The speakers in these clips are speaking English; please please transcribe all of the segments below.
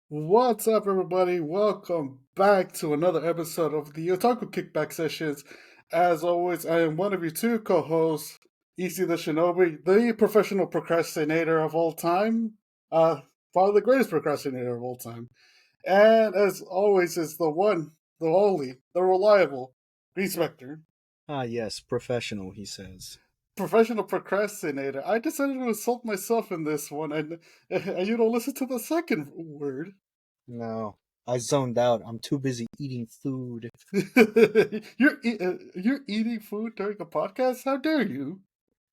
What's up, everybody? Welcome back to another episode of the Otaku Kickback Sessions. As always, I am one of your two co-hosts, Easy the Shinobi, the professional procrastinator of all time, probably the greatest procrastinator of all time. And as always, is the one, the only, the reliable, Green Spectre, Ah, yes, professional, he says. professional procrastinator. I decided to insult myself in this one, and you don't listen to the second word. No, I zoned out. I'm too busy eating food. You're eating food during a podcast? How dare you?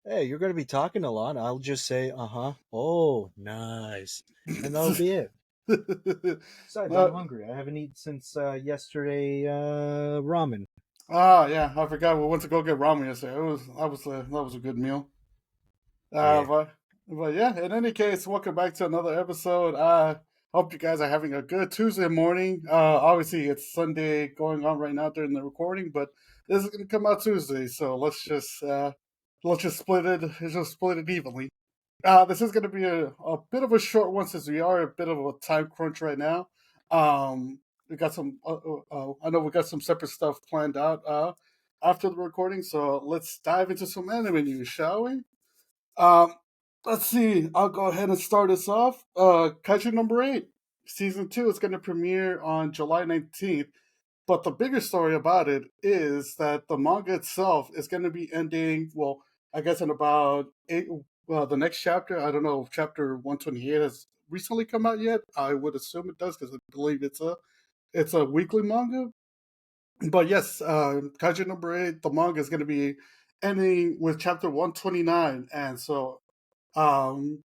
Hey, you're going to be talking a lot. I'll just say, oh, nice. And that'll be it. Besides, I'm uh, hungry. I haven't eaten since yesterday ramen. yeah, I forgot we went to go get ramen yesterday. That was a good meal. Uh, Yeah. but but yeah, in any case, welcome back to another episode. Hope you guys are having a good Tuesday morning. Obviously it's Sunday going on right now during the recording, but this is gonna come out Tuesday, so let's just split it evenly. This is going to be a bit of a short one since we are a bit of a time crunch right now. We got some. I know we got some separate stuff planned out after the recording, so let's dive into some anime news, shall we? Um, let's see. I'll go ahead and start us off. Kaiju No.8 season 2 is going to premiere on July 19th. But the bigger story about it is that the manga itself is going to be ending, well, I guess in about eight, well, the next chapter. I don't know if chapter 128 has recently come out yet. I would assume it does because I believe it's a weekly manga. But yes, Kaiju No.8, the manga is going to be ending with chapter 129. And so um,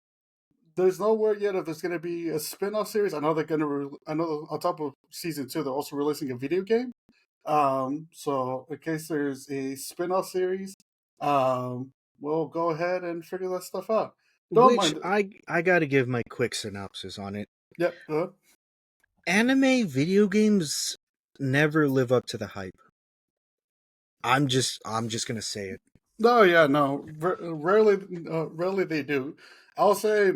there's no word yet if there's going to be a spin-off series. I know they're going to, I know on top of season 2, they're also releasing a video game. So in case there's a spin-off series, we'll go ahead and figure that stuff out. Don't Which mind. I got to give my quick synopsis on it. Yep. Good. Anime video games never live up to the hype. I'm just going to say it. No, yeah, no. Rarely they do. I'll say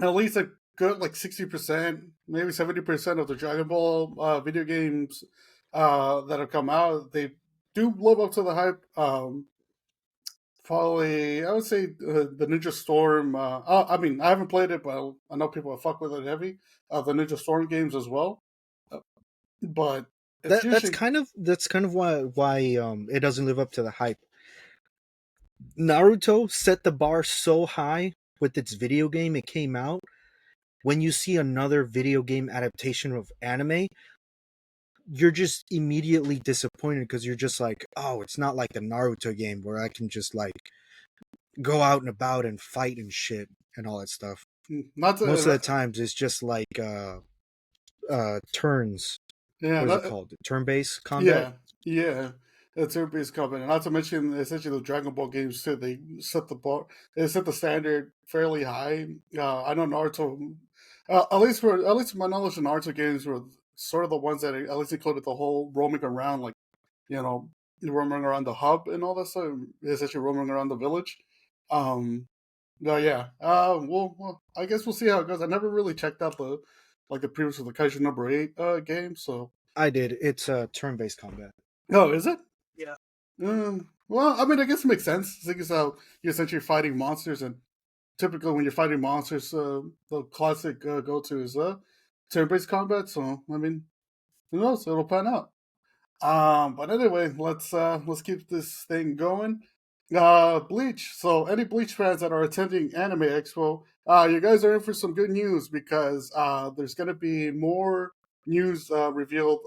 at least a good like 60%, maybe 70% of the Dragon Ball video games that have come out, they do live up to the hype. Probably, I would say the Ninja Storm. I mean, I haven't played it, but I know people that fuck with it heavy. The Ninja Storm games as well, uh, but it's That that's usually kind of that's kind of why it doesn't live up to the hype. Naruto set the bar so high with its video game it came out. When you see another video game adaptation of anime, you're just immediately disappointed because you're just like, oh, it's not like the Naruto game where I can just like go out and about and fight and shit and all that stuff. not Most of the to. times it's just like turns. Yeah, What is it called? Turn based combat. yeah, yeah. It's turn-based combat, and not to mention essentially the Dragon Ball games too. They set the bar, they set the standard fairly high. I know Naruto, at least my knowledge of Naruto games were sort of the ones that at least included the whole roaming around, like you know, roaming around the hub and all that stuff. Essentially roaming around the village. Um, no, yeah. Well, I guess we'll see how it goes. I never really checked out the previous of the Kaiju No.8 game. So, I did. It's turn based combat. oh, is it? Yeah. Well, I mean, I guess it makes sense. Seeing as how you're essentially fighting monsters, and typically when you're fighting monsters, the classic go-to is turn-based combat. So, I mean, who knows? It'll pan out. But anyway, let's keep this thing going. Bleach. So any Bleach fans that are attending Anime Expo, you guys are in for some good news because there's going to be more news revealed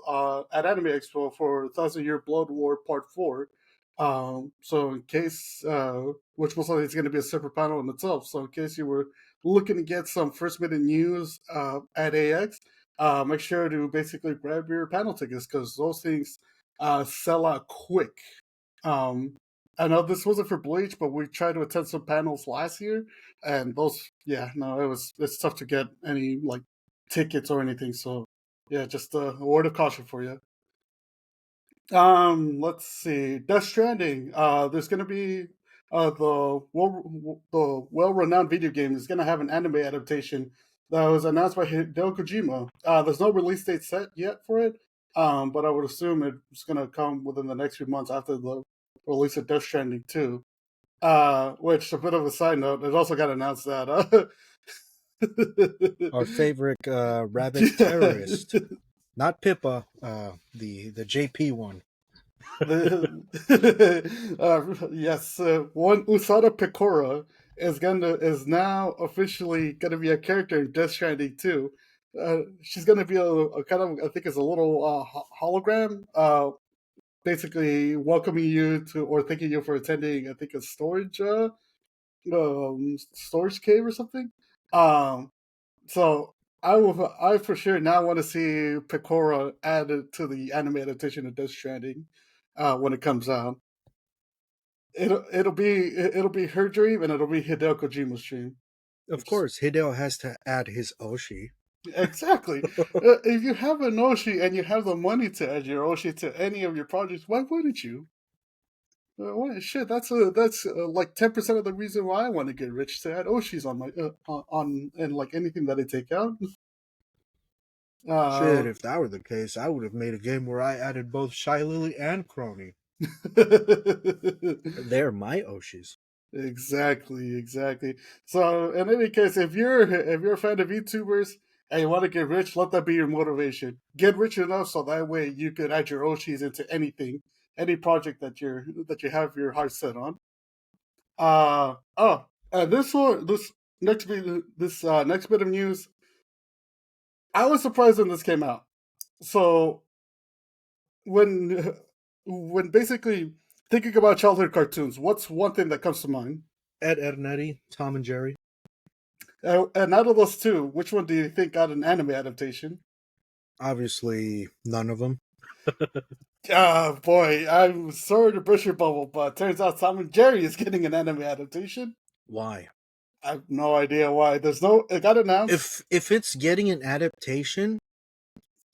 at Anime Expo for Thousand Year Blood War Part 4. So in case, which most likely is going to be a separate panel in itself. So in case you were looking to get some first minute news at AX, make sure to basically grab your panel tickets because those things sell out quick. Um, I know this wasn't for Bleach, but we tried to attend some panels last year, and those, yeah, no, it's tough to get any like tickets or anything. So yeah, just a word of caution for you. Let's see. Death Stranding. There's gonna be the well renowned video game is gonna have an anime adaptation that was announced by Hideo Kojima. There's no release date set yet for it, but I would assume it's going to come within the next few months after the release of Death Stranding 2. Which, a bit of a side note, it also got announced that Our favorite rabbit terrorist, not Pippa, the JP one. Yes, one Usada Picora is now officially gonna be a character in Death Stranding 2. She's gonna be a kind of, I think it's a little hologram, basically welcoming you to, or thanking you for attending, I think, a storage cave or something. Um, so I for sure now want to see Pecora added to the anime adaptation of Death Stranding when it comes out. It'll be her dream, and it'll be Hideo Kojima's dream. Of Which is course, Hideo has to add his Oshi. exactly. If you have an Oshi and you have the money to add your Oshi to any of your projects, why wouldn't you? Shit, that's like 10% of the reason why I want to get rich, to add Oshis on my on and like anything that I take out. Shit, Uh, if that were the case, I would have made a game where I added both Shy Lily and Crony. They're my Oshis. exactly. So in any case, if you're a fan of YouTubers and you want to get rich, let that be your motivation. Get rich enough so that way you could add your Oshis into anything, any project that you have your heart set on. And this next bit of news, I was surprised when this came out. So when when basically thinking about childhood cartoons, what's one thing that comes to mind? Ed and Eddie, Tom and Jerry. And out of those two, which one do you think got an anime adaptation? Obviously, none of them. Ah, boy, I'm sorry to burst your bubble, but turns out Tom and Jerry is getting an anime adaptation. Why? I have no idea why. It got announced. If it's getting an adaptation,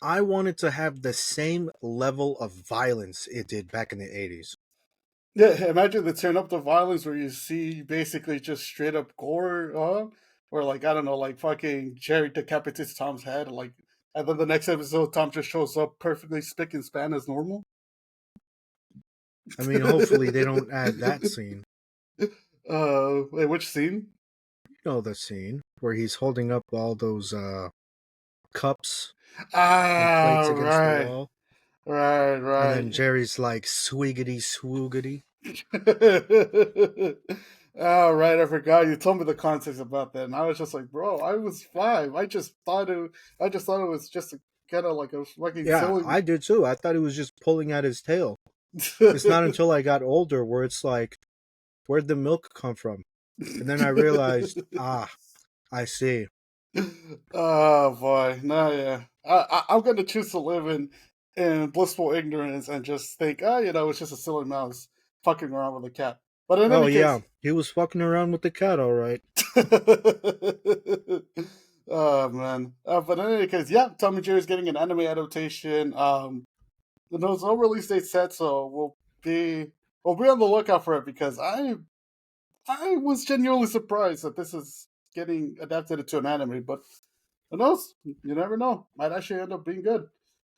I want it to have the same level of violence it did back in the 80s. Yeah, imagine the turn up the violence where you see basically just straight up gore, or like, I don't know, like fucking Jerry decapitates Tom's head, like, and then the next episode Tom just shows up perfectly spick and span as normal. I mean, hopefully they don't add that scene. Wait, which scene? You know the scene where he's holding up all those cups and Ah, plates against the right, wall. right, And then right. Jerry's like, swiggity swoogity. Oh, right, I forgot. You told me the context about that, and I was just like, bro, I was 5. I just thought it was just kind of like a fucking Yeah, silly. I did too. I thought he was just pulling at his tail. It's not until I got older where it's like, where'd the milk come from? And then I realized, I see. Oh boy, no, yeah. I'm gonna choose to live in blissful ignorance and just think, it's just a silly mouse fucking around with a cat. But in Oh any yeah, case, he was fucking around with the cat, all right. oh man. But in any case, yeah, Tom and Jerry's getting an anime adaptation. There's no release date set, so we'll be on the lookout for it, because I was genuinely surprised that this is getting adapted into an anime, but who knows? You never know. Might actually end up being good.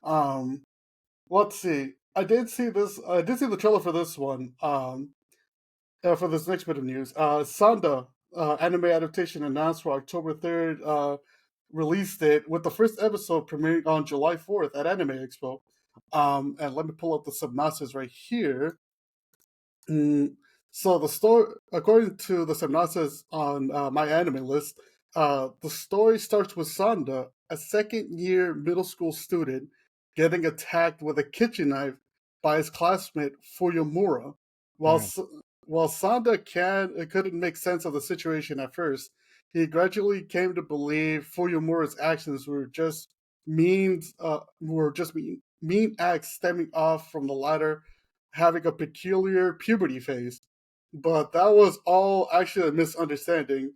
Um, let's see. I did see this. I did see the trailer for this one. For this next bit of news, Sanda anime adaptation announced for October 3rd. Release date, with the first episode premiering on July 4th at Anime Expo. And let me pull up the synopsis right here. Mm, so the story, according to the synopsis on my anime list, the story starts with Sanda, a second-year middle school student, getting attacked with a kitchen knife by his classmate Fuyamura. While Damn. S- while Sanda couldn't make sense of the situation at first, he gradually came to believe Fuyamura's actions were just mean acts stemming off from the latter having a peculiar puberty phase. But that was all actually a misunderstanding.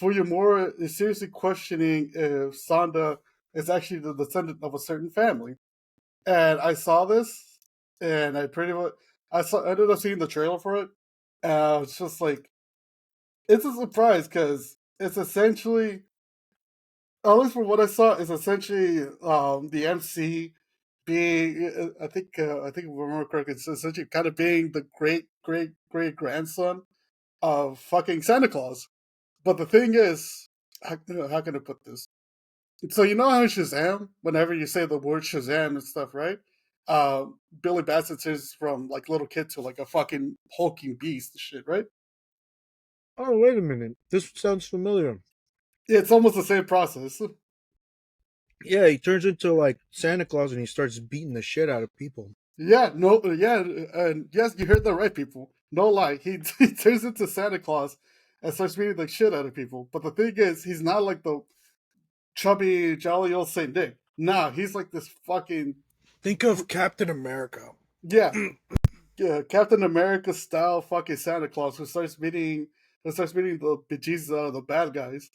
Fuyamura is seriously questioning if Sanda is actually the descendant of a certain family. And I saw this, and I ended up seeing the trailer for it. And I was just like, it's a surprise, because it's essentially at least from what I saw, is essentially the MC being, I think if I remember correctly, it's essentially kind of being the great grandson of fucking Santa Claus. But the thing is, how can I put this? So you know how Shazam, whenever you say the word Shazam and stuff, right? Uh, Billy Bassett turns from like little kid to like a fucking hulking beast and shit, right? Oh, wait a minute. This sounds familiar. Yeah, it's almost the same process. Yeah, he turns into like Santa Claus and he starts beating the shit out of people. Yeah, no, yeah, and yes, you heard that right, people. No lie, he turns into Santa Claus and starts beating the shit out of people. But the thing is, he's not like the chubby, jolly old Saint Nick. Nah, he's like this fucking Think of Captain America. yeah, yeah, Captain America style fucking Santa Claus who starts beating the bejesus out of the bad guys.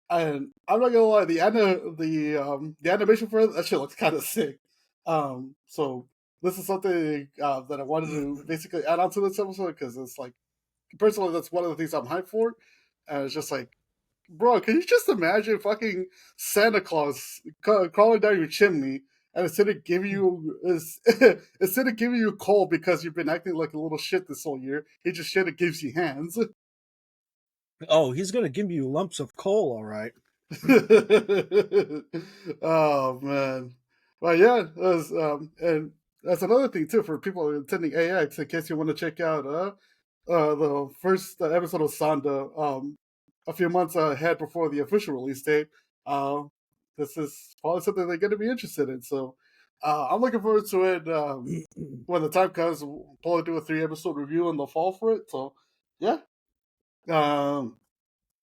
And I'm not gonna lie, the animation for it, that shit looks kind of sick. So this is something that I wanted to basically add on to this episode because it's like personally that's one of the things I'm hyped for. And it's just like, bro, can you just imagine fucking Santa Claus crawling down your chimney and instead of giving you coal because you've been acting like a little shit this whole year, he just shit and gives you hands. Oh, he's gonna give you lumps of coal, all right. Oh man, well yeah, and that's another thing too for people attending AX. In case you want to check out the first episode of Sonda a few months ahead before the official release date. Uh, this is probably something they're going to be interested in. So I'm looking forward to it. When the time comes, we'll probably do a 3 episode review in the fall for it. So yeah. Um,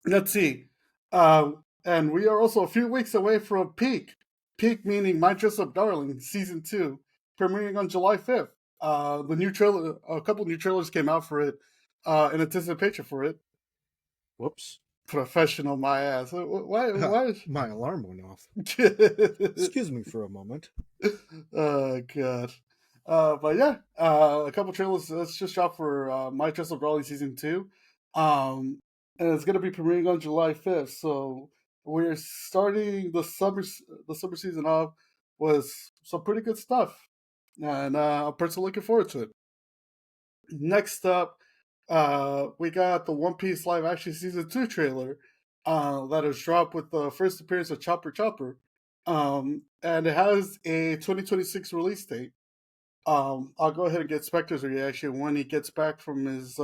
let's see. And we are also a few weeks away from Peak. Peak meaning My Dress Up Darling season 2, premiering on July 5th. The new trailer, a couple new trailers came out for it, in anticipation for it. Whoops. Professional, my ass. Why? Why? My alarm went off. Excuse Excuse me for a moment. Oh god. But yeah, a couple trailers. Let's just drop for My Dress Up Darling season 2, and it's gonna be premiering on July 5th. So we're starting the summer season off with some pretty good stuff, and I'm personally looking forward to it. Next up, we got the One Piece live action season 2 trailer that is dropped with the first appearance of Chopper Chopper, and it has a 2026 release date. I'll go ahead and get Spectre's reaction when he gets back from his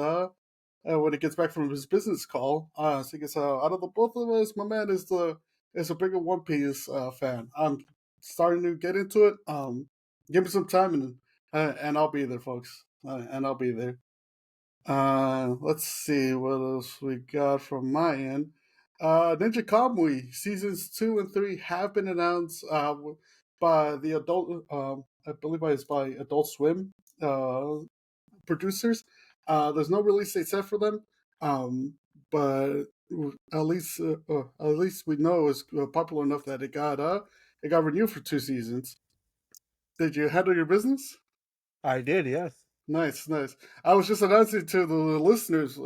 business call. So I guess out of the both of us, my man is a bigger One Piece fan. I'm starting to get into it. Give me some time and I'll be there, folks. And I'll be there. Let's see what else we got from my end. Ninja Kamui seasons 2 and 3 have been announced by the adult. I believe it's by Adult Swim uh, producers. There's no release date set for them, but at least we know it's popular enough that it got renewed for 2 seasons. Did you handle your business? I did, yes. Nice, nice. I was just announcing to the listeners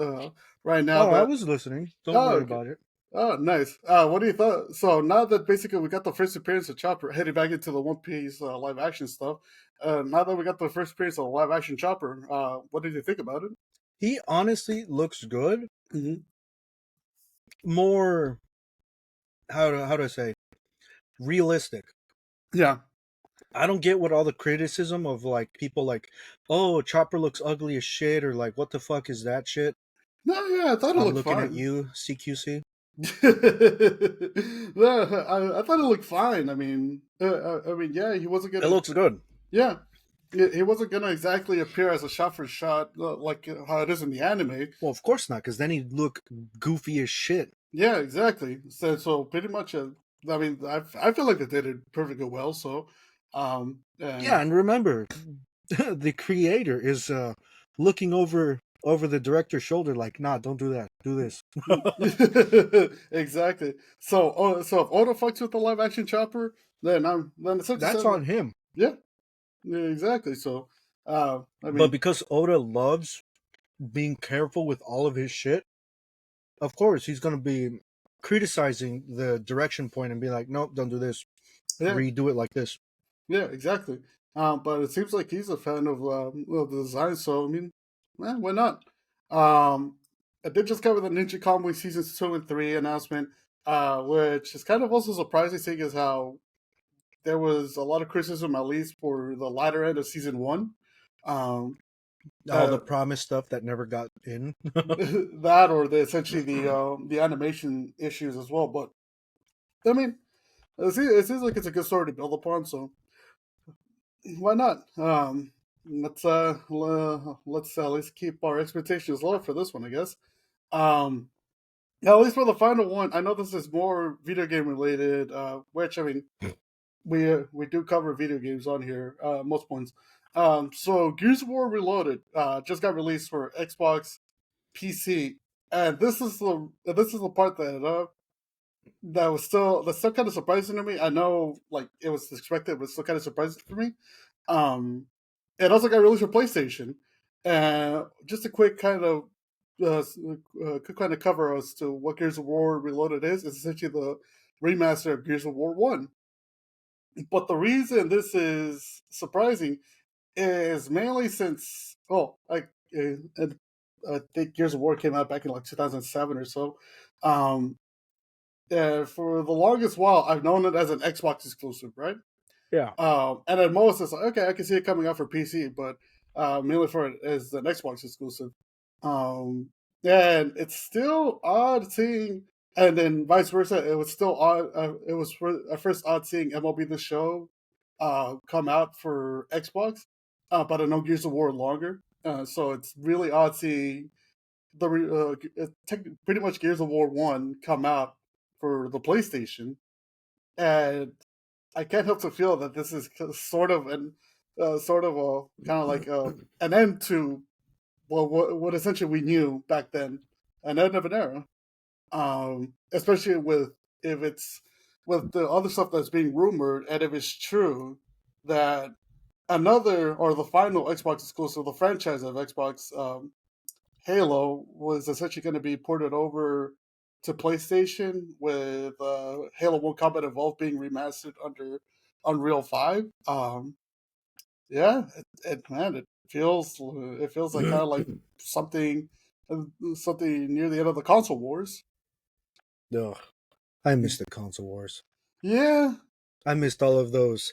right now Oh, I that was listening. Don't oh worry okay. about it. Oh nice. What do you thought? So now that basically we got the first appearance of Chopper, heading back into the One Piece live action stuff. Now that we got the first appearance of live action Chopper, what did you think about it? He honestly looks good. Mm-hmm. More how do I say realistic. Yeah. I don't get what all the criticism of like people like, oh, Chopper looks ugly as shit, or like, what the fuck is that shit? No, yeah, I thought it I'm looked looking at fine. you, CQC. No, I thought it looked fine. I mean, yeah, he wasn't It gonna. looks good. Yeah, he wasn't gonna exactly appear as a shot for shot like how it is in the anime. Well, of course not, because then he'd look goofy as shit. Yeah, exactly. So pretty much, I mean, I feel like they did it perfectly well. So, Yeah, and and remember, the creator is looking over the director's shoulder, like, nah, don't do that. Do this. exactly. So if Oda fucks with the live action Chopper, then it's That's on him. yeah, yeah, exactly. So, I But mean, because Oda loves being careful with all of his shit, of course he's gonna be criticizing the direction point and be like, nope, don't do this. Yeah, Redo it like this. yeah, exactly. But it seems like he's a fan of the design, so I mean, why not? I did just cover the Ninja Comedy seasons 2 and 3 announcement, which is kind of also surprising, seeing as how there was a lot of criticism, at least for the latter end of season 1. Um, All the uh, promised stuff that never got in. that or essentially the animation issues as well. But I mean, it seems like it's a good story to build upon, so why not? Let's at least keep our expectations low for this one, I guess. Um, at least for the final one, I know this is more video game related, which I mean we do cover video games on here most points. So Gears of War Reloaded just got released for Xbox, PC, and this is the part that's still kind of surprising to me. I know like it was expected, but it's still kind of surprising for me. Um, it also got released for PlayStation. And just a quick kind of cover as to what Gears of War Reloaded is. It's essentially the remaster of Gears of War One. But the reason this is surprising is mainly since I think Gears of War came out back in like 2007 or so. Um, for the longest while, I've known it as an Xbox exclusive, right? Yeah. And at most, it's like, okay, I can see it coming out for PC, but mainly for it as an Xbox exclusive. Um, and it's still odd seeing, and then vice versa. It was still odd. It was at first odd seeing MLB The Show come out for Xbox, but I know Gears of War longer. So it's really odd seeing pretty much Gears of War 1 come out for the PlayStation, and I can't help to feel that this is sort of a kind of like an end to what essentially we knew back then, an end of an era. Especially with if it's with the other stuff that's being rumored, and if it's true that another or the final Xbox exclusive, the franchise of Xbox, Halo, was essentially going to be ported over to PlayStation with Halo 1 Combat Evolved being remastered under Unreal 5. Yeah, it feels like kind of like something something near the end of the console wars. Ugh. I missed the console wars. Yeah. I missed all of those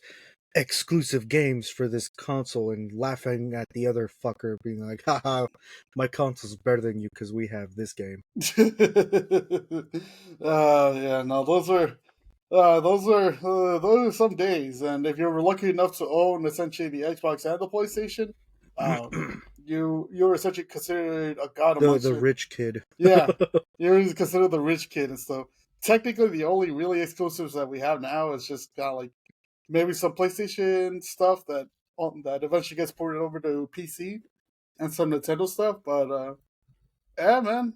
exclusive games for this console and laughing at the other fucker being like, haha, my console's better than you because we have this game. Yeah, no, those are some days, and if you were lucky enough to own essentially the Xbox and the PlayStation, uh, you were essentially considered a god The amongst your rich kid. yeah, you're considered the rich kid and stuff. Technically, the only really exclusives that we have now is just kind of like maybe some PlayStation stuff that eventually gets ported over to PC and some Nintendo stuff. But yeah, man,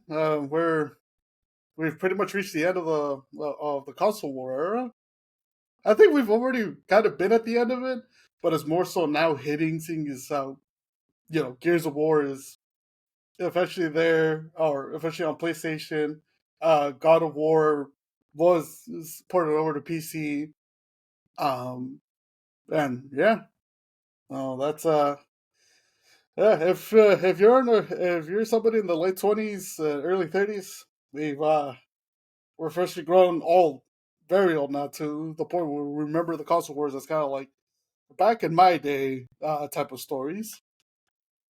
we've pretty much reached the end of the console war era. I think we've already kind of been at the end of it, but it's more so now hitting, seeing as how Gears of War is eventually there or eventually on PlayStation. God of War is ported over to PC. Um, and yeah, that's yeah. If you're somebody in the late 20s, early 30s, we're officially grown old, very old now, to the point where we remember the console wars as kind of like back in my day type of stories.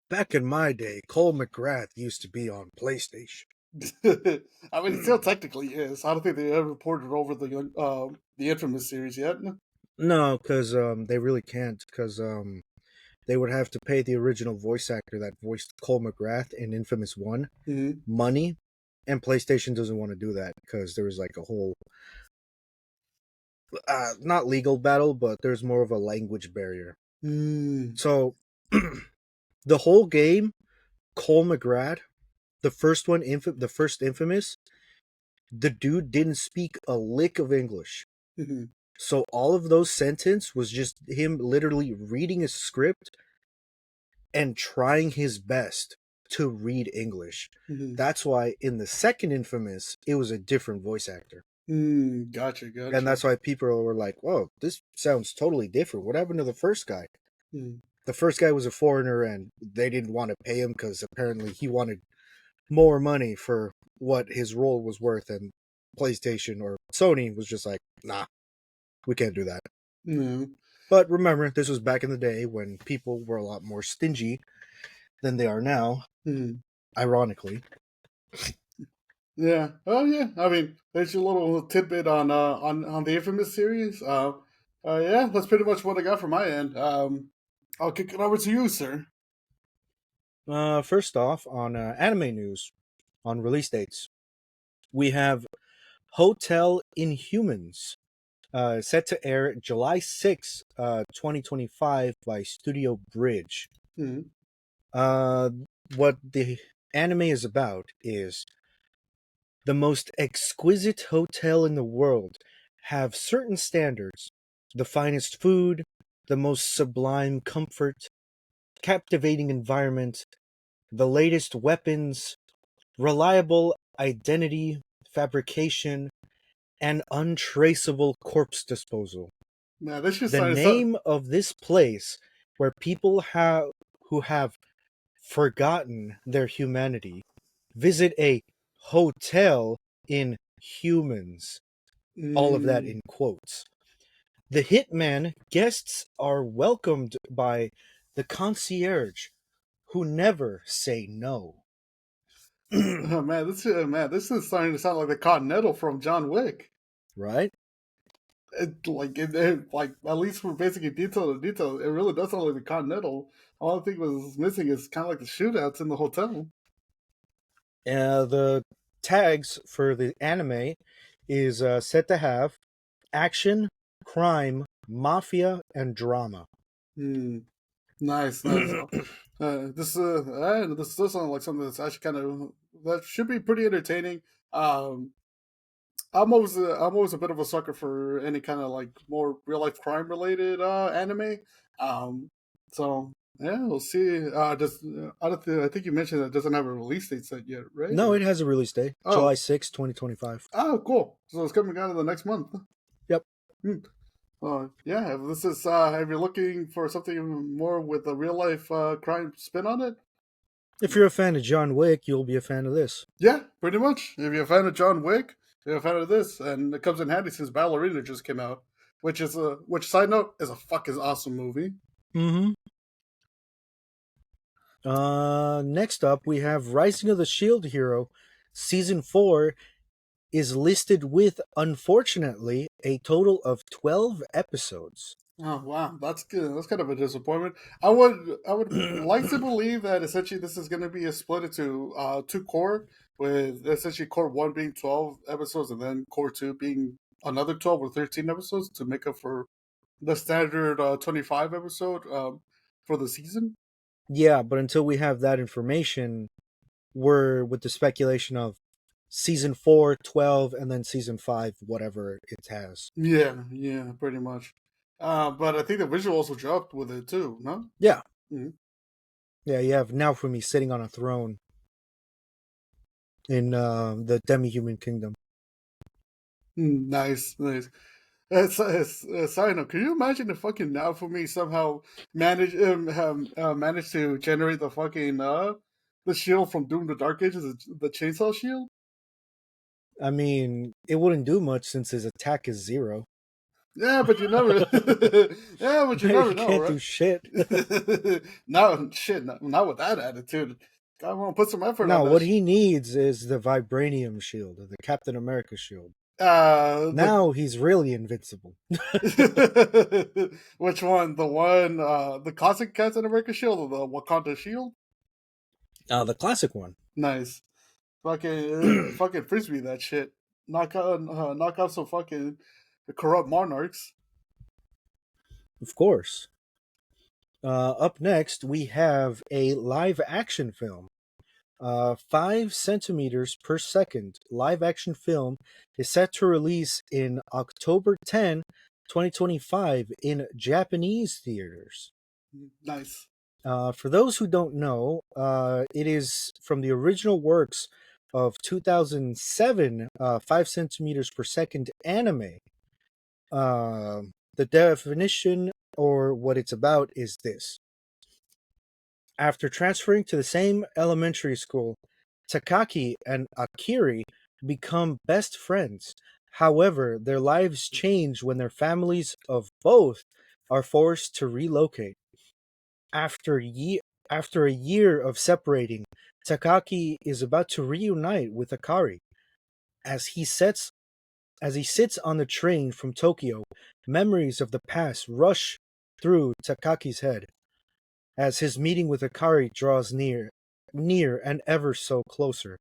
Back in my day, Cole McGrath used to be on PlayStation. I mean, it still technically is. I don't think they ever ported over the Infamous series yet. No, because they really can't, because they would have to pay the original voice actor that voiced Cole McGrath in Infamous 1 Mm-hmm. money, and PlayStation doesn't want to do that because there was like a whole not legal battle, but there's more of a language barrier. Mm. So the whole game, Cole McGrath, the first one, the first Infamous, the dude didn't speak a lick of English. Mm-hmm. So all of those sentences was just him literally reading a script and trying his best to read English. Mm-hmm. That's why in the second Infamous, it was a different voice actor. Gotcha, And gotcha. that's why people were like, whoa, this sounds totally different. What happened to the first guy? Mm. The first guy was a foreigner and they didn't want to pay him because apparently he wanted more money for what his role was worth. And PlayStation or Sony was just like, nah, we can't do that. No. But remember, this was back in the day when people were a lot more stingy than they are now, Mm. ironically. Yeah. Oh, yeah. I mean, there's your little tidbit on the Infamous series. Yeah, that's pretty much what I got from my end. I'll kick it over to you, sir. First off, on anime news, on release dates, we have Hotel Inhumans, set to air July 6th, 2025 by Studio Bridge. Mm. Uh, what the anime is about is the most exquisite hotel in the world have certain standards: the finest food, the most sublime comfort, captivating environment, the latest weapons, reliable identity fabrication, and untraceable corpse disposal. Man, this just The started so. name of this place where people have who have forgotten their humanity visit a hotel in humans. All of that Mm. in quotes. The hitman guests are welcomed by the concierge who never say no. Oh, man, this is starting to sound like the Continental from John Wick. Right? Like at least for basic detail to detail, it really does sound like the Continental. All I think was missing is kind of like the shootouts in the hotel. The tags for the anime is set to have action, crime, mafia, and drama. Hmm. Nice, nice. This does sound like something that's actually kind of that should be pretty entertaining. Um, I'm always a bit of a sucker for any kind of like more real life crime related anime. Um, so yeah, we'll see. I think you mentioned that it doesn't have a release date set yet, right? No, Or it has a release date, oh, July 6th, 2025. oh, cool. So it's coming out in the next month. Yep. Hmm. Yeah. If this is if you're looking for something more with a real life crime spin on it, If you're a fan of John Wick, you'll be a fan of this. yeah, pretty much. If you're a fan of John Wick, you're a fan of this, and it comes in handy since Ballerina just came out, which side note is a fucking awesome movie. Mm-hmm. Next up, we have Rising of the Shield Hero. Season 4 is listed with, unfortunately, a total of 12 episodes. Oh wow, that's good. That's kind of a disappointment. I would like to believe that essentially this is going to be a split into two core, with essentially core one being 12 episodes, and then core two being another 12 or 13 episodes to make up for the standard 25 episode for the season. Yeah, but until we have that information, we're with the speculation of season 4, 12, and then season 5, whatever it has. Yeah, yeah, pretty much. But I think the visual also dropped with it too. No. Yeah. Mhm. Yeah, you have Naofumi sitting on a throne in the demi-human kingdom. Nice, nice. Side note, can you imagine if fucking now for me somehow managed to generate the shield from Doom: The Dark Ages, the chainsaw shield? I mean, it wouldn't do much since his attack is 0. Yeah, but you never, yeah, but you never He know, can't right? do shit. No, shit, not with that attitude. I want to put some effort on No, that. what he needs is the vibranium shield, the Captain America shield. The Now he's really invincible. which one? The classic Captain America shield or the Wakanda shield? The classic one. Nice. Fucking frisbee that shit. Knock out some fucking corrupt monarchs. Of course. Up next, we have a live action film. 5 centimeters per second live action film is set to release in October 10, 2025 in Japanese theaters. Nice. For those who don't know, it is from the original works of 2007, 5 centimeters per second anime. The definition or what it's about is this. After transferring to the same elementary school, Takaki and Akiri become best friends. However, their lives change when their families of both are forced to relocate. After ye- After a year of separating, Takaki is about to reunite with Akari. As he sits as he sits on the train from Tokyo, memories of the past rush through Takaki's head as his meeting with Akari draws near and ever so closer.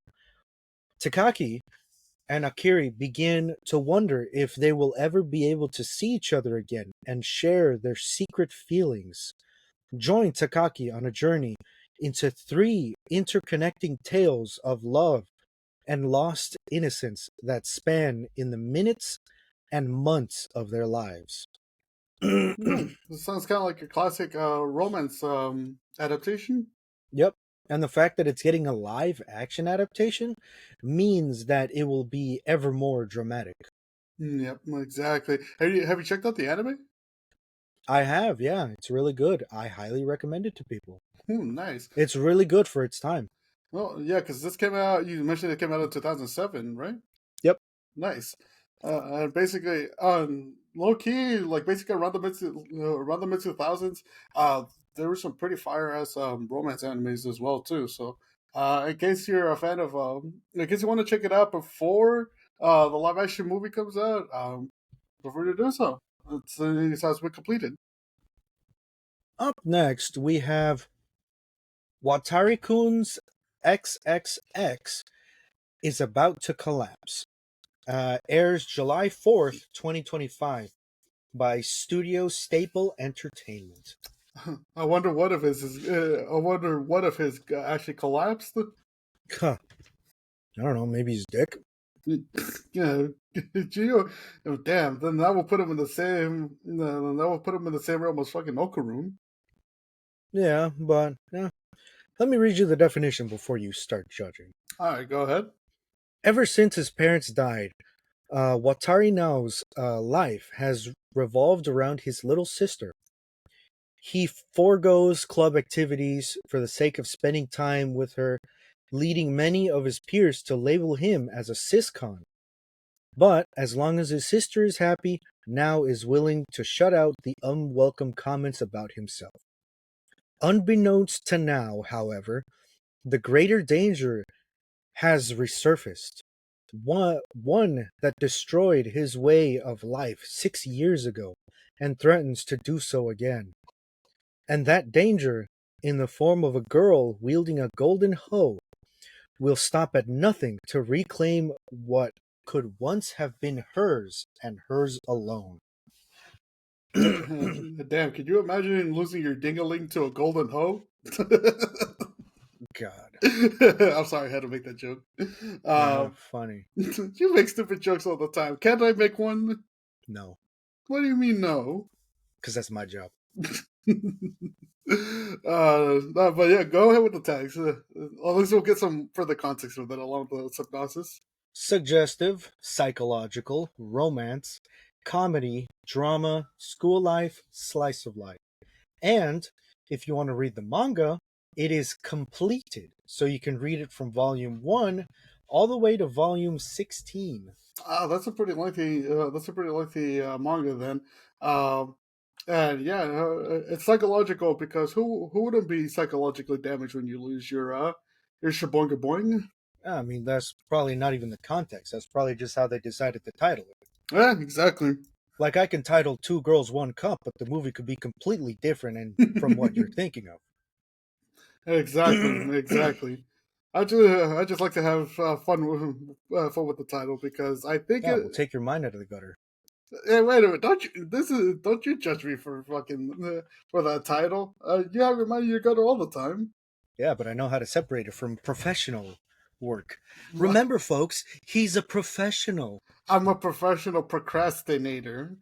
Takaki and Akiri begin to wonder if they will ever be able to see each other again and share their secret feelings. Join Takaki on a journey into three interconnecting tales of love and lost innocence that span in the minutes and months of their lives. Yeah, this sounds kind of like a classic romance adaptation. Yep. And the fact that it's getting a live action adaptation means that it will be ever more dramatic. Yep, exactly. Have you checked out the anime? I have, yeah. It's really good. I highly recommend it to people. Nice. It's really good for its time. Well, yeah, because this came out. You mentioned it came out in 2007, right? Yep. Nice. And basically, low key, like basically around the mid 2000s, there were some pretty fire ass romance animes as well too. So, in case you're a fan of, in case you want to check it out before the live action movie comes out, feel free to do so. It has been completed. Up next, we have Watari-kun's XXX is about to collapse. Airs July 4th, 2025 by Studio Staple Entertainment. I wonder what if I wonder what if his actually collapsed. Huh. I don't know, maybe his dick? Yeah, Geo. Oh, damn. Then that will put him in the same. That will put him in the same realm as fucking Okaroon. Yeah, but let me read you the definition before you start judging. All right, go ahead. Ever since his parents died, Watari Nao's life has revolved around his little sister. He foregoes club activities for the sake of spending time with her, leading many of his peers to label him as a siscon. But as long as his sister is happy, Nao is willing to shut out the unwelcome comments about himself. Unbeknownst to Nao, however, the greater danger has resurfaced. One that destroyed his way of life 6 years ago and threatens to do so again. And that danger, in the form of a girl wielding a golden hoe, will stop at nothing to reclaim what could once have been hers and hers alone. Damn, could you imagine losing your dingaling to a golden hoe? God. I'm sorry, I had to make that joke. Funny. You make stupid jokes all the time. Can't I make one? No, What do you mean, no? because that's my job. No, but yeah, go ahead with the tags. At least we'll get some further context with it along with the synopsis. Suggestive, psychological, romance, comedy, drama, school life, slice of life. And if you want to read the manga, it is completed. So you can read it from volume 1 all the way to volume 16. That's a pretty lengthy. That's a pretty lengthy manga then. Um, and yeah, it's psychological because who wouldn't be psychologically damaged when you lose your shaboinga boing? I mean, that's probably not even the context. That's probably just how they decided to title it. Yeah, exactly. Like I can title Two Girls, One Cup, but the movie could be completely different and from what you're thinking of. Exactly, exactly. I just like to have fun with the title because I think Yeah, it. we'll take your mind out of the gutter. Hey, wait a minute! Don't you judge me for for that title? You have your mind in your gutter all the time. Yeah, but I know how to separate it from professional work. Remember, folks, he's a professional. I'm a professional procrastinator.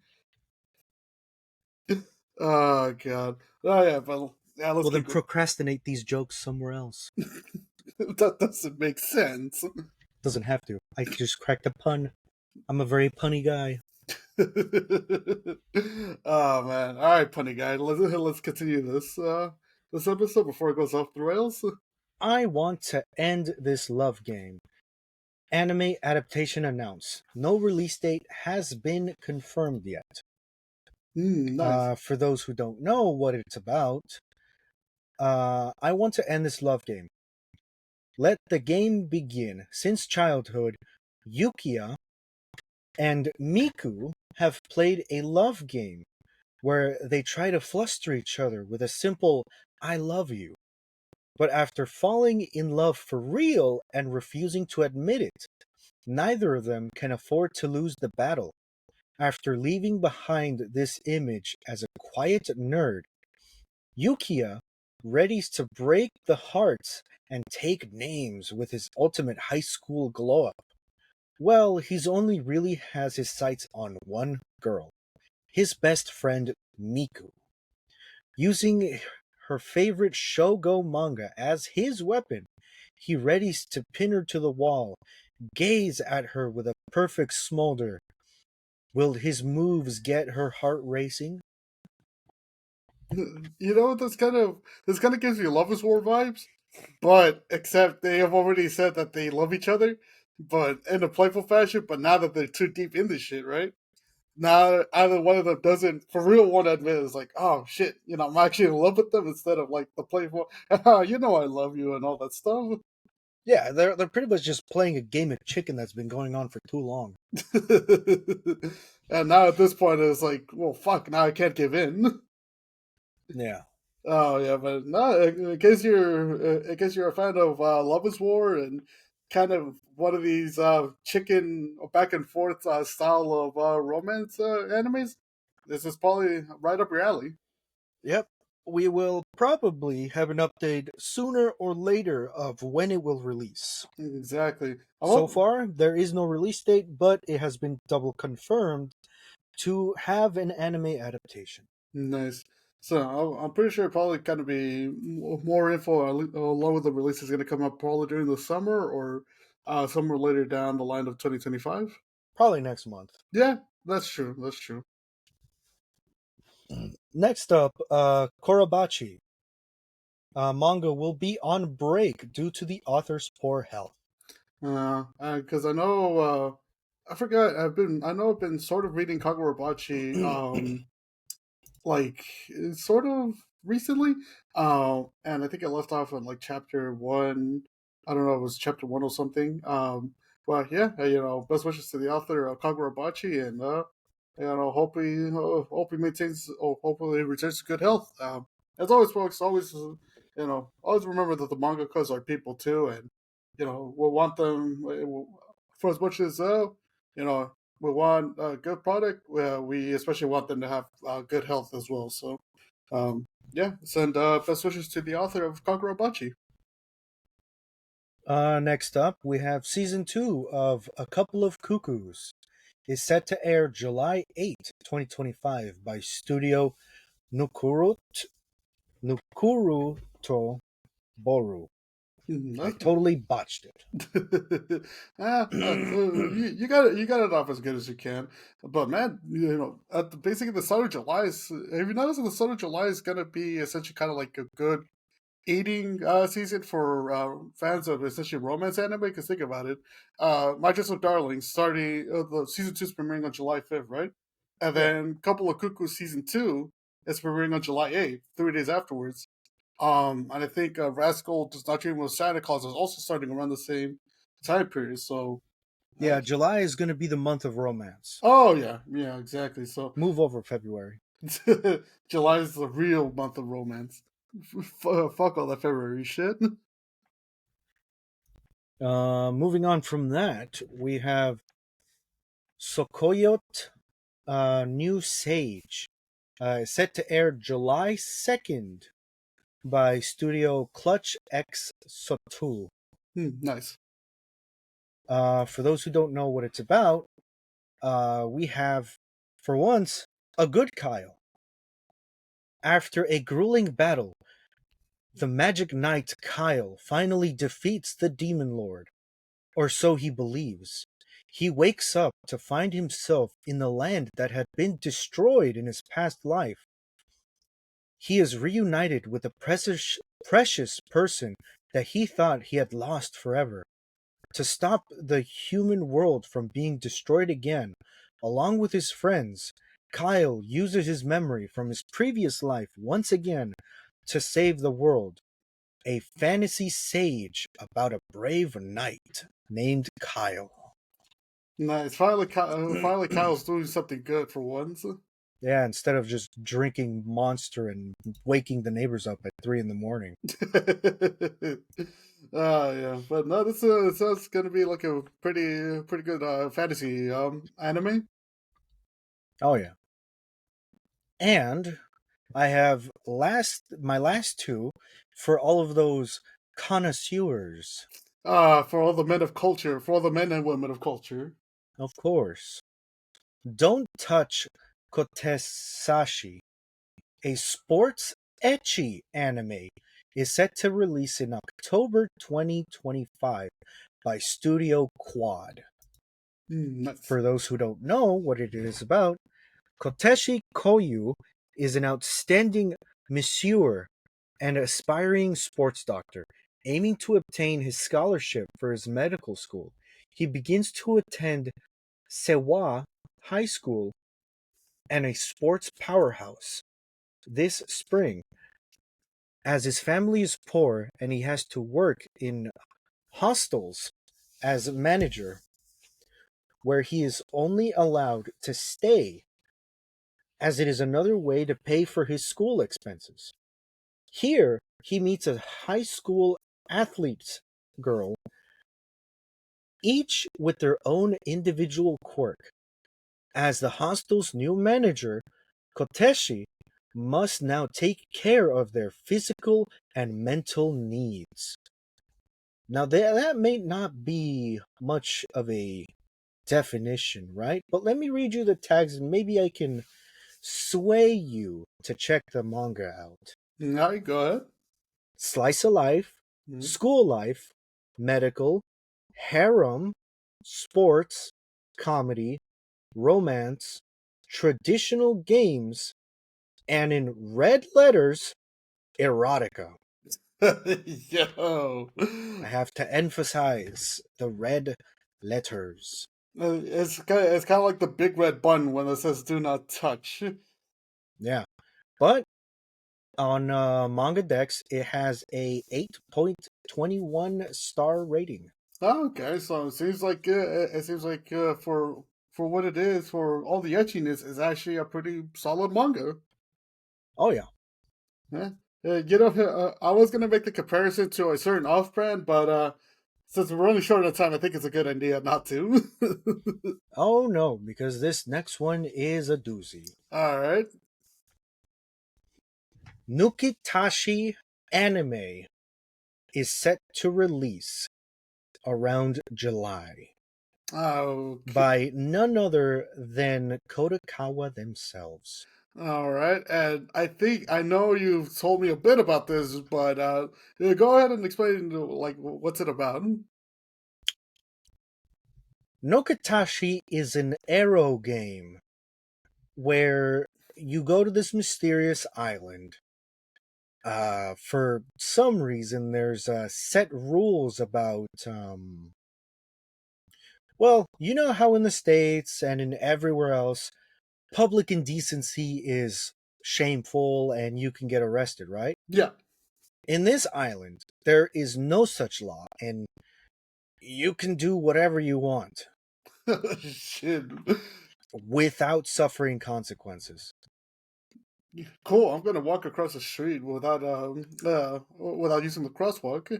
Oh god. Oh yeah, but Yeah, let's Well, then keep it. procrastinate these jokes somewhere else. That doesn't make sense. Doesn't have to. I just cracked a pun. I'm a very punny guy. Oh man! All right, punny guy. Let's continue this episode before it goes off the rails. I want to end this love game. Anime adaptation announced. No release date has been confirmed yet. Nice. For those who don't know what it's about, I want to end this love game. Let the game begin. Since childhood, Yukiya and Miku have played a love game where they try to fluster each other with a simple I love you. But after falling in love for real and refusing to admit it, neither of them can afford to lose the battle. After leaving behind this image as a quiet nerd, Yukiya readies to break the hearts and take names with his ultimate high school glow up. Well, he's only really has his sights on one girl, his best friend Miku. Using her favorite shogo manga as his weapon, he readies to pin her to the wall, gaze at her with a perfect smolder. Will his moves get her heart racing? You know, this kind of gives you Lovers War vibes, but except they have already said that they love each other, but in a playful fashion. But now that they're too deep in this shit, right? Now either one of them doesn't for real want to admit it's like, oh shit, I'm actually in love with them instead of like the playful, you know, I love you and all that stuff. Yeah, they're pretty much just playing a game of chicken that's been going on for too long. And now at this point, it's like, well, fuck, now I can't give in. Yeah. Oh yeah, but no. In case you're a fan of Love Is War and kind of one of these chicken back and forth style of romance animes, this is probably right up your alley. Yep. We will probably have an update sooner or later of when it will release. Exactly. I So want far, there is no release date, but it has been double confirmed to have an anime adaptation. nice. So I'm pretty sure probably kind of be more info along with the release is going to come up probably during the summer or somewhere later down the line of 2025. Probably next month. Yeah, that's true. That's true. Next up, Korabachi. Manga will be on break due to the author's poor health. Because I know, I forgot. I know I've been sort of reading Kagurabachi, like sort of recently. And I think I left off on like chapter one. I don't know, it was chapter one or something. But yeah, best wishes to the author of Kagurabachi, and hope he maintains, or hopefully he returns to good health. As always, folks, always remember that the mangakas are people too, and we'll want them for as much as we want a good product. We especially want them to have good health as well. So, yeah, send best wishes to the author of Kagurabachi. Next up, we have season 2 of A Couple of Cuckoos. Is set to air July 8th, 2025 by Studio Nukuruto Boru. I Mhm. totally botched it. You got it off as good as you can, but man, basically the start of July is. Have you noticed that the start of July is gonna be essentially kind of like a good eating season for fans of essentially romance anime? Because think about it, My Dress Up Darling starting the season 2 is premiering on July 5th, right? And Yeah. then Couple of Cuckoos season 2 is premiering on July 8th, 3 days afterwards. And I think Rascal Does Not Dream of Santa Claus is also starting around the same time period. So, uh, Yeah, July is going to be the month of romance. oh yeah, yeah, exactly. So Move over February. July is the real month of romance. Fuck all that February shit. Moving on from that, we have Sokoyot New Sage. Set to air July 2nd by Studio Clutch X Sotul. Nice. For those who don't know what it's about, we have, for once, a good Kyle. After a grueling battle, The Magic Knight Kyle finally defeats the Demon Lord, or so he believes. He wakes up to find himself in the land that had been destroyed in his past life. He is reunited with a precious person that he thought he had lost forever. To stop the human world from being destroyed again, along with his friends, Kyle uses his memory from his previous life once again to save the world. A fantasy sage about a brave knight named Kyle. Nice. Finally, Kyle's doing something good for once. Yeah, instead of just drinking Monster and waking the neighbors up at 3 in the morning. Yeah, but no, this is gonna be like a pretty good fantasy anime. Oh yeah. And I have my last two for all of those connoisseurs. For all the men of culture, for all the men and women of culture. Of course. Don't Touch Kotesashi, a sports ecchi anime, is set to release in October 2025 by Studio Quad. Nice. For those who don't know what it is about, Koteshi Koyu is an outstanding masseur and aspiring sports doctor, aiming to obtain his scholarship for his medical school. He begins to attend Sewa High School and a sports powerhouse this spring, as his family is poor and he has to work in hostels as a manager, where he is only allowed to stay, as it is another way to pay for his school expenses. Here, he meets a high school athletes girl, each with their own individual quirk. As the hostel's new manager, Koteshi must now take care of their physical and mental needs. Now, that may not be much of a definition, right? But let me read you the tags and maybe I can sway you to check the manga out. All right, go ahead. Slice of life, Mhm. school life, medical, harem, sports, comedy, romance, traditional games, and in red letters, erotica. Yo, I have to emphasize the red letters. it's kind of like the big red button when it says "Do not touch." Yeah. But on Manga Dex, it has a 8.21 star rating. Oh, okay, so it seems like for what it is, for all the etchiness, is actually a pretty solid manga. Oh, yeah. Yeah. I was gonna make the comparison to a certain off-brand, but since we're running short of time, I think it's a good idea not to. Oh, no, because this next one is a doozy. All right. Nukitashi Anime is set to release around July Okay. by none other than Kodakawa themselves. All right. And I think I know you've told me a bit about this, but yeah, go ahead and explain like what's it about. Nokatashi is an arrow game where you go to this mysterious island. For some reason, there's set rules about. Well, you know how in the States and in everywhere else, public indecency is shameful and you can get arrested, right? Yeah. In this island, there is no such law, and you can do whatever you want Shit. without suffering consequences. Cool. I'm gonna walk across the street without using the crosswalk.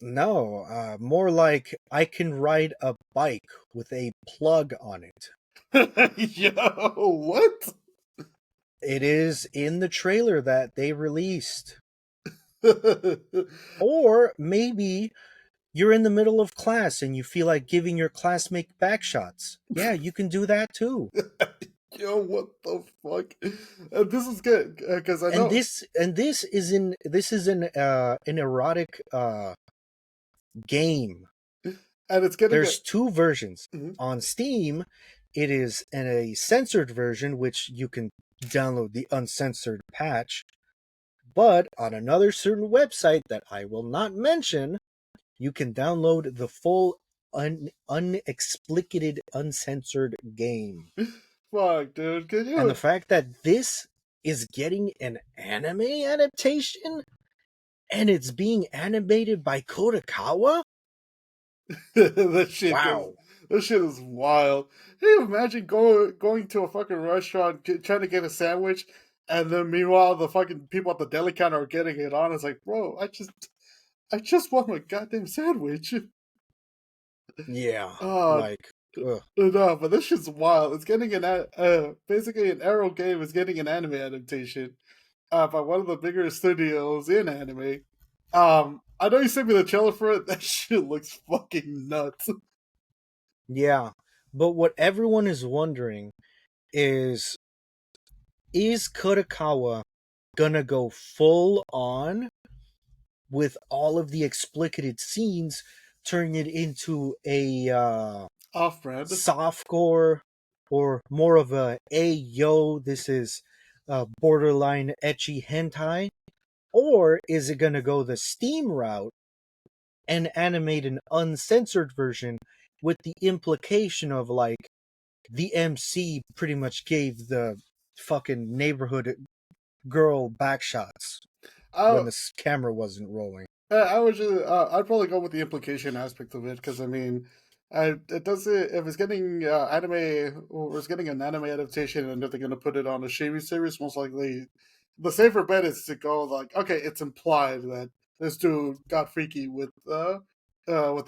No, more like I can ride a bike with a plug on it. Yo, what? It is in the trailer that they released. Or maybe you're in the middle of class and you feel like giving your classmate back shots. Yeah, you can do that too. Yo, what the fuck? This is good because I And know, this is an erotic game. and it's getting There's two versions. Mhm. On Steam, it is in a censored version, which you can download the uncensored patch. But on another certain website that I will not mention, you can download the full unexplicated uncensored game. Fuck, dude. Can And the you? fact that this is getting an anime adaptation and it's being animated by Kodakawa? That shit is Wow. that shit is wild. Can you imagine going to a fucking restaurant trying to get a sandwich, and then meanwhile the fucking people at the deli counter are getting it on? It's like, bro, I just want my goddamn sandwich. Yeah. Uh, Like, ugh. no, but this shit's wild. It's getting basically an Arrow game is getting an anime adaptation by one of the bigger studios in anime. I know you sent me the trailer for it. That shit looks fucking nuts. Yeah. But what everyone is wondering is Kodakawa gonna go full on with all of the explicated scenes, turning it into a Off brand. softcore or more of a yo, this is borderline etchy hentai? Or is it gonna go the Steam route and animate an uncensored version with the implication of like the MC pretty much gave the fucking neighborhood girl backshots I when the camera wasn't rolling? I would just I'd probably go with the implication aspect of it because I mean, it does it if it's getting anime or it's getting an anime adaptation and if they're gonna put it on a streaming series, most likely the safer bet is to go like, okay, it's implied that this dude got freaky with the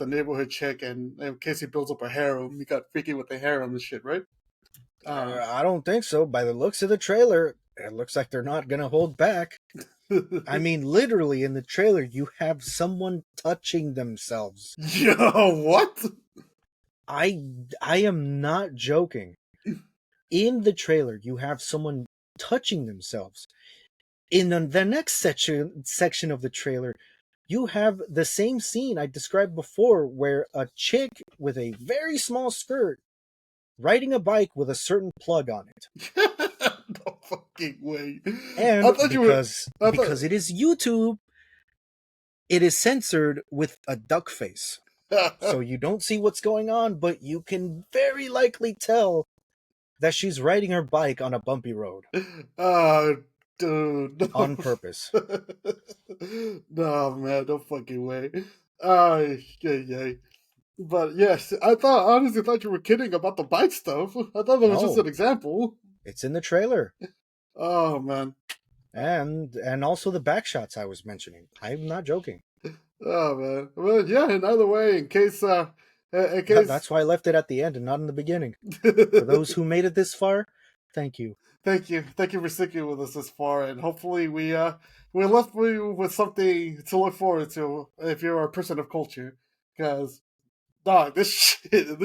neighborhood chick, and in case he builds up a harem, he got freaky with the harem and shit, right? I don't think so. By the looks of the trailer, it looks like they're not gonna hold back. I mean, literally in the trailer, you have someone touching themselves. Yo, what? I I am not joking. In the trailer, you have someone touching themselves. In the next section of the trailer, you have the same scene I described before, where a chick with a very small skirt riding a bike with a certain plug on it. No fucking way. I And thought you were. because I because it is YouTube, it is censored with a duck face. So thought. you don't see what's going on, but you can very likely tell that she's riding her bike on a bumpy road Oh, dude, on no, purpose. no, man, no fucking way. Yeah. But yes, I thought honestly thought you were kidding about the bike stuff. I thought that was just an No, example. it's in the trailer. Oh man, And also the back shots I was mentioning. I'm not joking. oh man. Well, yeah. In either way, in case. That's why I left it at the end and not in the beginning. For those who made it this far, thank you. Thank you for sticking with us this far, and hopefully we left you with something to look forward to if you're a person of culture. Because dog, this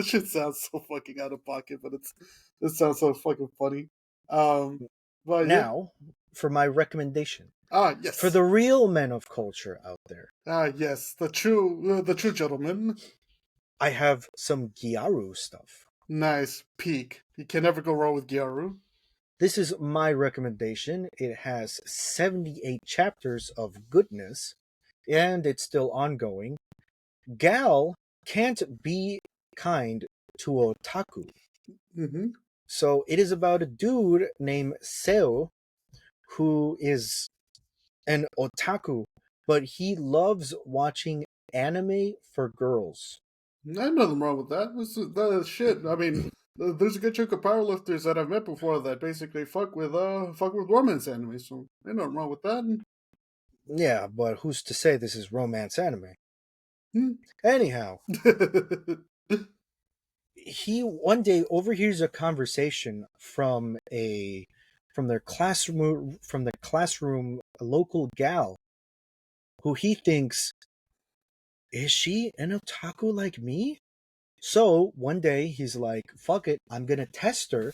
shit sounds so fucking out of pocket, but it sounds so fucking funny. Um, but yeah, Now, for my recommendation. For yes, the real men of culture out there, yes, the true gentleman. I have some Gyaru stuff. Nice peak. You can never go wrong with Gyaru. This is my recommendation. It has 78 chapters of goodness, and it's still ongoing. Gal can't be kind to otaku. Mm-hmm. So it is about a dude named Seo who is an otaku, but he loves watching anime for girls. Ain't nothing wrong with that. That is shit. I mean, there's a good chunk of powerlifters that I've met before that basically fuck with romance anime. So ain't nothing wrong with that. Yeah, but who's to say this is romance anime? Hmm. Anyhow, he one day overhears a conversation from the classroom a local gal who he thinks, is she an otaku like me? So one day he's like, fuck it, I'm gonna test her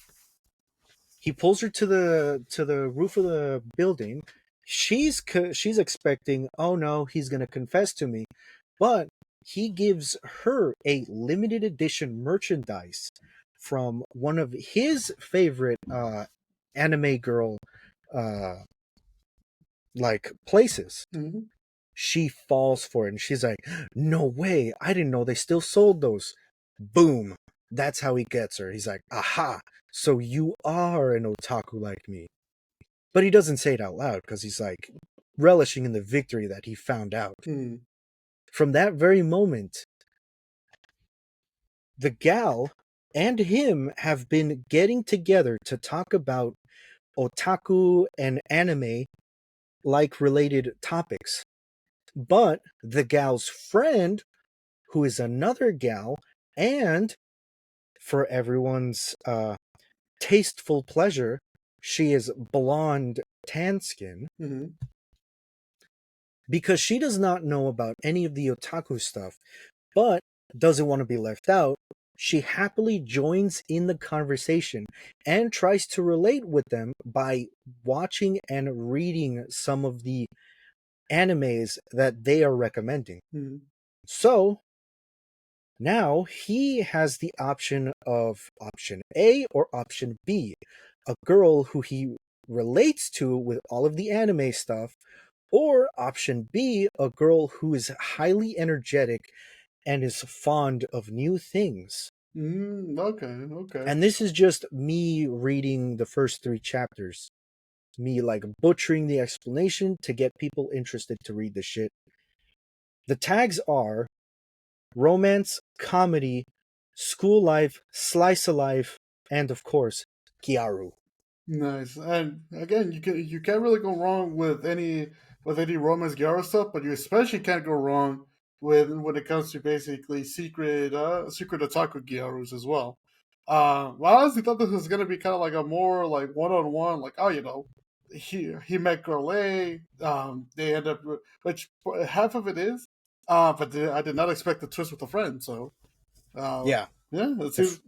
He pulls her to the roof of the building. She's expecting, oh no, he's gonna confess to me, but he gives her a limited edition merchandise from one of his favorite anime girl uh like places. Hmm. She falls for it and she's like, no way, I didn't know they still sold those. Boom. That's how he gets her. He's like, aha, so you are an otaku like me. But he doesn't say it out loud because he's like relishing in the victory that he found out. Mm. From that very moment, the gal and him have been getting together to talk about otaku and anime like related topics. But the gal's friend, who is another gal, and for everyone's tasteful pleasure, she is blonde tan skin, Hmm. because she does not know about any of the otaku stuff, but doesn't want to be left out. She happily joins in the conversation and tries to relate with them by watching and reading some of the animes that they are recommending. Hmm. So now he has the option of option A or option B, a girl who he relates to with all of the anime stuff, or option B, a girl who is highly energetic and is fond of new things. Mm, okay, okay. And this is just me reading the first 3 chapters. Me like butchering the explanation to get people interested to read the shit. The tags are romance, comedy, school life, slice of life, and of course, Gyaru. Nice. And again, you can't really go wrong with any romance Gyara stuff, but you especially can't go wrong with when it comes to basically secret otaku Gyarus as well. Well, I honestly thought this was gonna be kind of like a more like one on one, like oh he met girl A, they end up which half of it is, but I did not expect the twist with a friend. So uh, Yeah, yeah, it seems it's,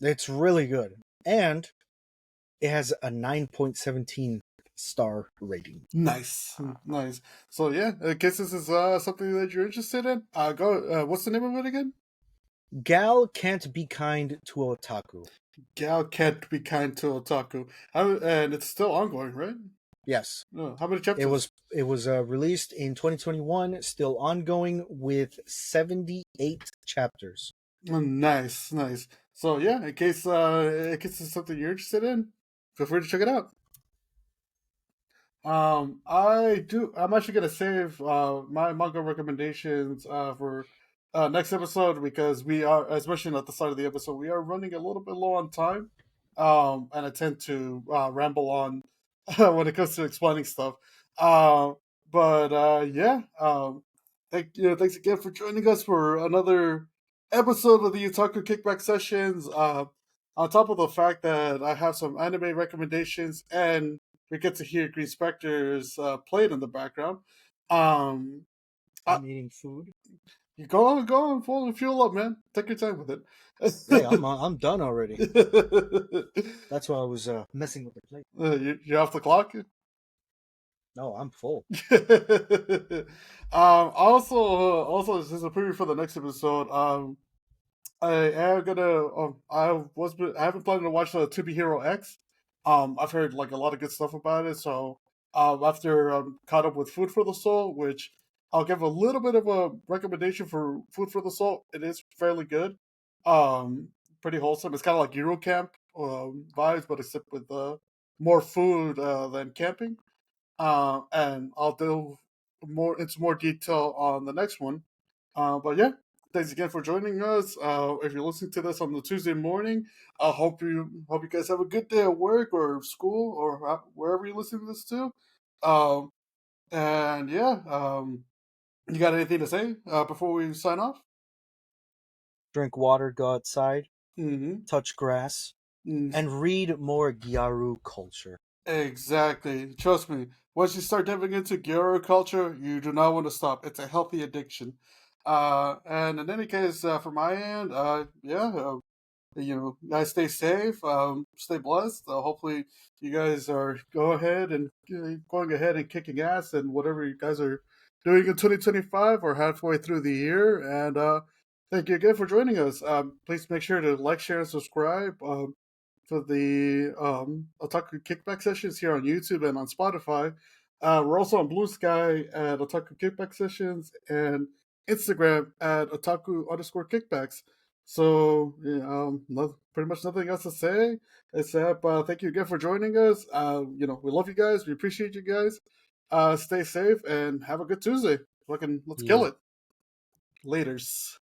it's really good. And it has a 9.17 star rating. nice, nice. So yeah, I guess this is something that you're interested in. Go. What's the name of it again? Gal can't be kind to otaku. Gal can't be kind to otaku. And it's still ongoing, right? Yes, How many it chapters? was released in 2021, still ongoing with 78 chapters. Oh, nice, nice. So yeah, in case it's something you're interested in, feel free to check it out. I do. I'm actually gonna save my manga recommendations for next episode because we are, as mentioned at the start of the episode, we are running a little bit low on time. And I tend to ramble on when it comes to explaining stuff. Uh, but yeah, thanks again for joining us for another episode of the Utaku Kickback Sessions. On top of the fact that I have some anime recommendations and we get to hear Green Spectre's played in the background. Um, uh, I'm eating food. you go on, fuel up, man. Take your time with Hey, it. I'm done already. That's why I was messing with the plate. You're off the clock. No, I'm full. Also, this is a preview for the next episode. I am gonna. I haven't planned to watch the To Be Hero X. I've heard like a lot of good stuff about it. So, after caught up with Food for the Soul, which I'll give a little bit of a recommendation for Food for the Soul. It is fairly good. Um, Pretty wholesome. It's kind of like Eurocamp vibes, but except with more food than camping. And I'll delve more into more detail on the next one. But yeah, thanks again for joining us. If you're listening to this on the Tuesday morning, I hope you guys have a good day at work or school or wherever you're listening to this to. Um, and yeah, you got anything to say before we sign off? Drink water, go outside, Mm-hmm. touch grass, and read more Gyaru culture. Exactly. Trust me. Once you start diving into gyro culture, you do not want to stop. It's a healthy addiction. And in any case, from my end, yeah, guys stay safe, stay blessed. Hopefully, you guys are going ahead and kicking ass and whatever you guys are doing in 2025 or halfway through the year. And thank you again for joining us. Please make sure to like, share, and subscribe. For the Otaku Kickback sessions here on YouTube and on Spotify. We're also on Blue Sky at Otaku Kickback sessions and Instagram at Otaku_Kickbacks. So, pretty much nothing else to say except thank you again for joining us. We love you guys. We appreciate you guys. Stay safe and have a good Tuesday. Let's kill Yeah. it. Laters.